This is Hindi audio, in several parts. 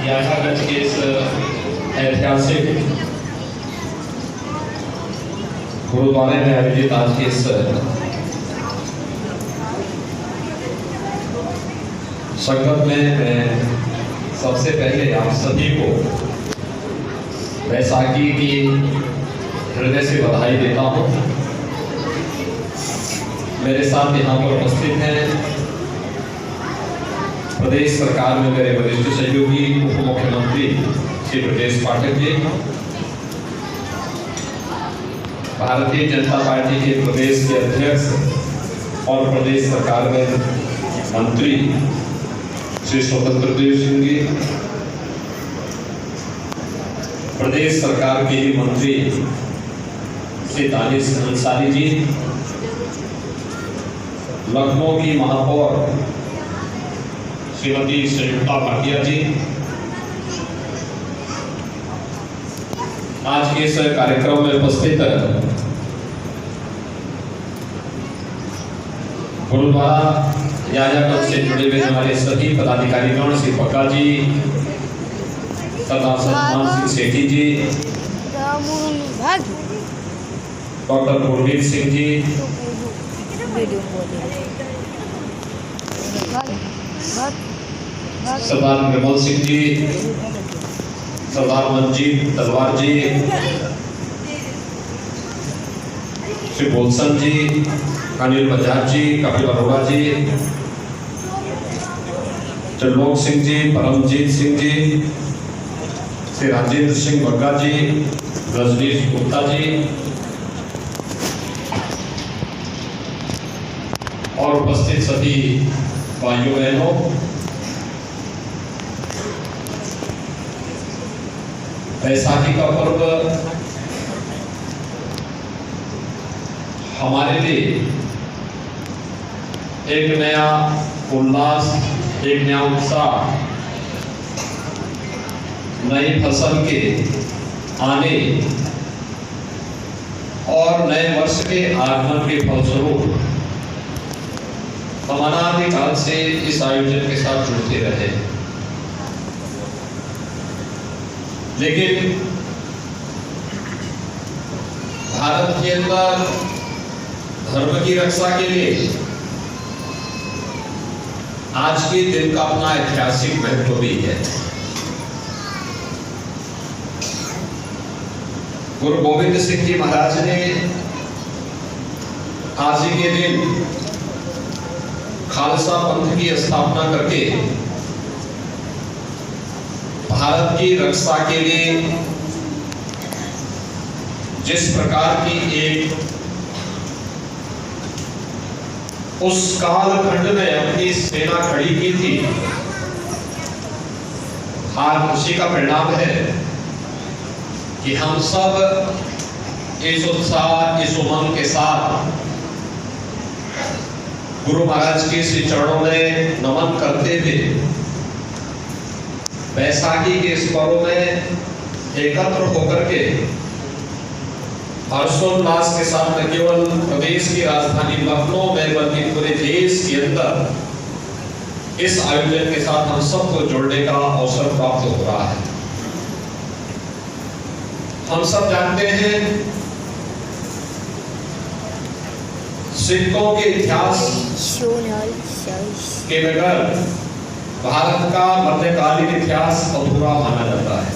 याजागंज के इस ऐतिहासिक गुरुद्वारे में आयोजित आज के इस संगत में मैं सबसे पहले आप सभी को बैसाखी की हृदय से बधाई देता हूँ। मेरे साथ यहाँ पर उपस्थित हैं प्रदेश सरकार में मेरे वरिष्ठ सहयोगी उप मुख्यमंत्री श्री ब्रजेश पाठक जी, भारतीय जनता पार्टी के प्रदेश के अध्यक्ष और प्रदेश सरकार में मंत्री श्री स्वतंत्र देव सिंह जी, प्रदेश सरकार के ही मंत्री श्री दानिश अंसारी जी, लखनऊ की महापौर श्रीमती संयुक्ता भाटिया जी, आज के इस कार्यक्रम में उपस्थित गुरुद्वारा याजागंज से जुड़े हुए हमारे सभी पदाधिकारीगण, श्री पक्का जी, सरदार सतपाल सिंह सेठी जी, डॉक्टर गुरमीत सिंह जी, सरदार निर्मल सिंह जी, सरदार मंजीत तलवार जी, श्री बोलसन जी, अनिल बजाज जी, कपिल अरोड़ा जी, त्रिलोक सिंह जी, परमजीत सिंह जी, श्री राजेंद्र सिंह बग्गा जी, रजनीश गुप्ता जी और उपस्थित सभी भाइयों बहनों, बैसाखी का पर्व हमारे लिए एक नया उल्लास, एक नया उत्साह, नई फसल के आने और नए वर्ष के आगमन के फलस्वरूप हम अनादिकाल से इस आयोजन के साथ जुड़ते रहे। लेकिन भारत के अंदर धर्म की रक्षा के लिए आज के दिन का अपना ऐतिहासिक महत्व भी है। गुरु गोविंद सिंह जी महाराज ने आज ही के दिन खालसा पंथ की स्थापना करके भारत की रक्षा के लिए जिस प्रकार की एक उस कालखंड में अपनी सेना खड़ी की थी, आज उसी का परिणाम है कि हम सब इस उत्साह, इस उमंग के साथ गुरु महाराज के श्री चरणों में नमन करते हुए बैसाखी के इस पर्व में एकत्र होकर के हर्षोल्लास के साथ न केवल प्रदेश की राजधानी लखनऊ में बल्कि पूरे देश के अंदर इस आयोजन के साथ हम सबको जुड़ने का अवसर प्राप्त हो रहा है। हम सब जानते हैं सिखों के इतिहास के बगैर भारत का मध्यकालीन इतिहास अधूरा माना जाता है।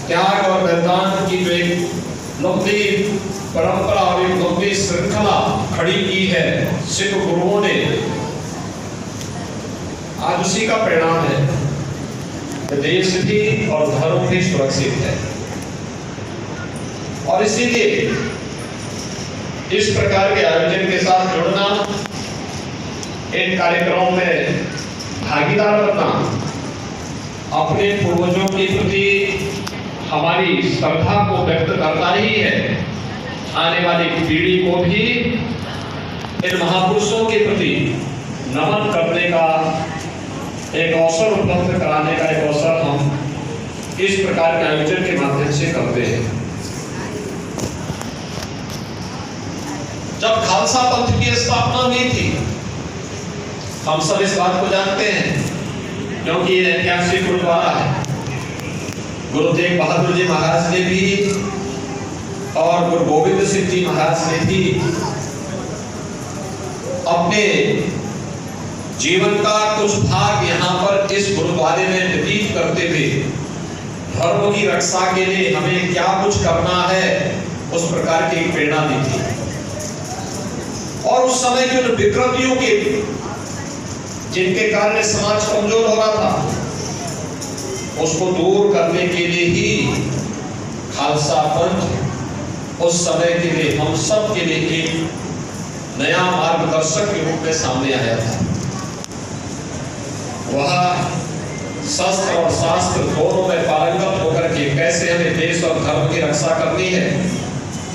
त्याग और बलिदान की जो एक लंबी परंपरा और एक लंबी श्रृंखला खड़ी की है सिख गुरुओं ने, आज उसी का परिणाम है कि देश भी और धर्म भी सुरक्षित है। और इसीलिए इस प्रकार के आयोजन के साथ जुड़ना, इन कार्यक्रमों में भागीदार बनना, अपने पूर्वजों के प्रति हमारी श्रद्धा को व्यक्त करता ही है। आने वाली पीढ़ी को भी इन महापुरुषों के प्रति नमन करने का एक अवसर उपलब्ध कराने का एक अवसर हम इस प्रकार के आयोजन के माध्यम से करते हैं। जब खालसा पंथ की स्थापना हुई थी, हम सब इस बात को जानते हैं क्योंकि ये ऐतिहासिक गुरुद्वारा है। गुरु तेग बहादुर जी महाराज ने भी और गुरु गोविंद सिंह जी महाराज ने भी अपने जीवन का कुछ भाग यहाँ पर इस गुरुद्वारे में व्यतीत करते हुए धर्म की रक्षा के लिए हमें क्या कुछ करना है उस प्रकार की प्रेरणा दी थी। और उस समय की उन विकृतियों के जिनके कारण समाज कमजोर हो रहा था, उसको दूर करने के लिए ही खालसा पंथ उस समय के लिए हम सब के लिए एक नया मार्गदर्शक के रूप में सामने आया था। वह शस्त्र और शास्त्र दोनों में पारंगत होकर के कैसे हमें देश और धर्म की रक्षा करनी है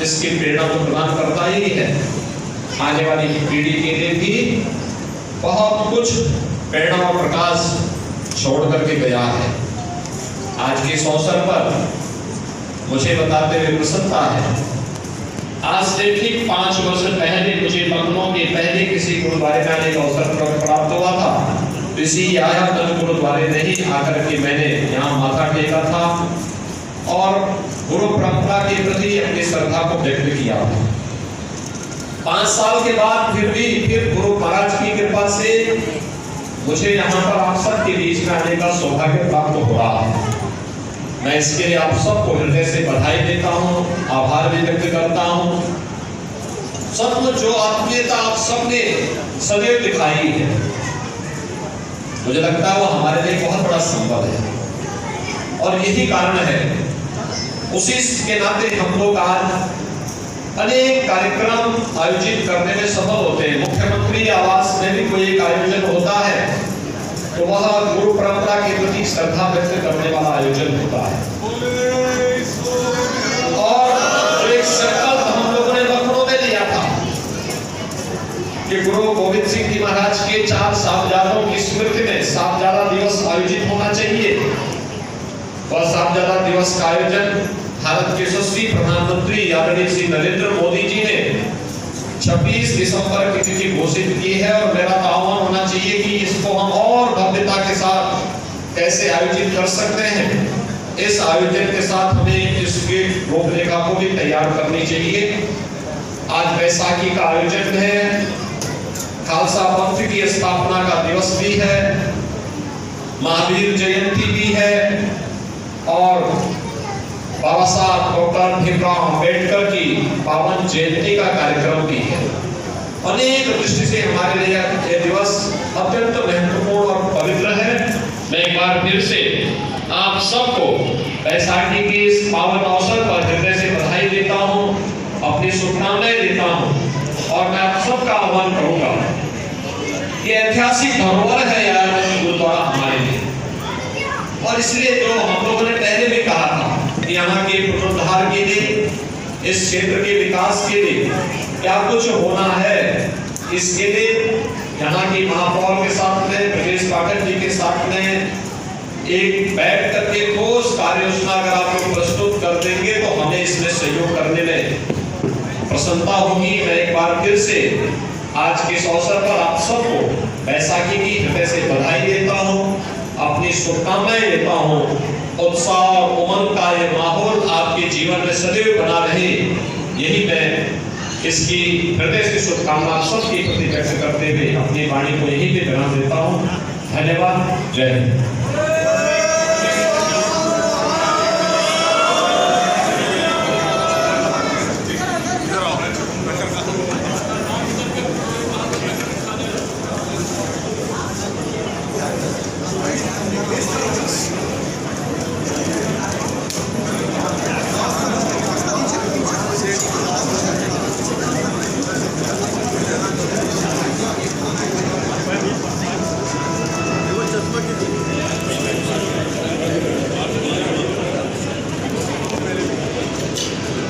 इसकी प्रेरणा तो प्रदान करता ही है। आने वाली पीढ़ी के लिए भी बहुत कुछ प्रेरणा और प्रकाश छोड़ करके गया है। आज के इस अवसर पर मुझे बताते हुए प्रसन्नता है। आज से ठीक 5 वर्ष पहले मुझे लखनऊ के पहले किसी गुरुद्वारे में आने का अवसर प्राप्त हुआ था। इसी आयातन गुरुद्वारे में ही आकर के मैंने यहाँ माथा टेका था और गुरु परंपरा के प्रति अपनी श्रद्धा को व्यक्त किया। 5 साल के बाद फिर गुरु महाराज की कृपा से मुझे यहाँ पर आप सबके बीच में आने का सौभाग्य प्राप्त हो रहा है। मैं इसके लिए आप सबको हृदय से बधाई देता हूँ, आभार भी व्यक्त करता हूँ। सचमुच जो आत्मीयता आप सबने सदैव दिखाई है, मुझे लगता है वो हमारे लिए बहुत बड़ा संबल है और यही कारण है। उसी के नाते हम लोग आज अनेक कार्यक्रम आयोजित करने में सफल होते हैं। मुख्यमंत्री आवास में भी कोई एक आयोजन होता है तो वह गुरु परंपरा के प्रति श्रद्धा व्यक्त करने वाला आयोजन होता है। और एक संकल्प हम लोगों ने लखनऊ में लिया था कि गुरु गोविंद सिंह जी महाराज के 4 साहबजादों की स्मृति में साहबजादा दिवस आयोजित होना चाहिए। वह साहबजादा दिवस का आयोजन भारत के यशस्वी प्रधानमंत्री आदरणीय श्री नरेंद्र मोदी जी ने 26 दिसंबर की तिथि घोषित की है और मेरा आह्वान होना चाहिए कि इसको हम और भव्यता के साथ कैसे आयोजित कर सकते हैं। इस आयोजन के साथ हमें इसकी रूपरेखा को भी तैयार करनी चाहिए। आज बैसाखी का आयोजन है, खालसा पंथ की स्थापना का दिवस भी है, महावीर जयंती भी है और बाबा साहब डॉक्टर भीमराव अम्बेडकर की पावन जयंती का कार्यक्रम भी है। अनेक दृष्टि से हमारे लिए यह दिवस अत्यंत महत्वपूर्ण और पवित्र है। मैं एक बार फिर से आप सबको बैसाखी के इस पावन अवसर पर हृदय से बधाई देता हूँ, अपनी शुभकामनाएं देता हूँ और मैं आप सबका आह्वान करूंगा। ये ऐतिहासिक धरोहर है यार गुरुद्वारा हमारे लिए और इसलिए जो हम लोगों ने पहले भी कहा था यहाँ के पुनरुद्धार के लिए, इस क्षेत्र के विकास के लिए क्या कुछ होना है, इसके लिए यहाँ की महापौर के साथ में, प्रदेश पाठक जी के साथ में एक बैठ करके ठोस कार्य योजना अगर आप लोग प्रस्तुत कर देंगे तो हमें इसमें सहयोग करने में प्रसन्नता होगी। मैं एक बार फिर से आज के इस अवसर पर आप सबको बैसाखी की हृदय से बधाई देता हूँ, अपनी शुभकामनाएं देता हूँ। उत्साह और उमंग का ये माहौल आपके जीवन में सदैव बना रहे, यही मैं इसकी हृदय से शुभकामना सबके प्रति व्यक्त करते हुए अपनी वाणी को यहीं पे विराम देता हूँ। धन्यवाद। जय हिंद।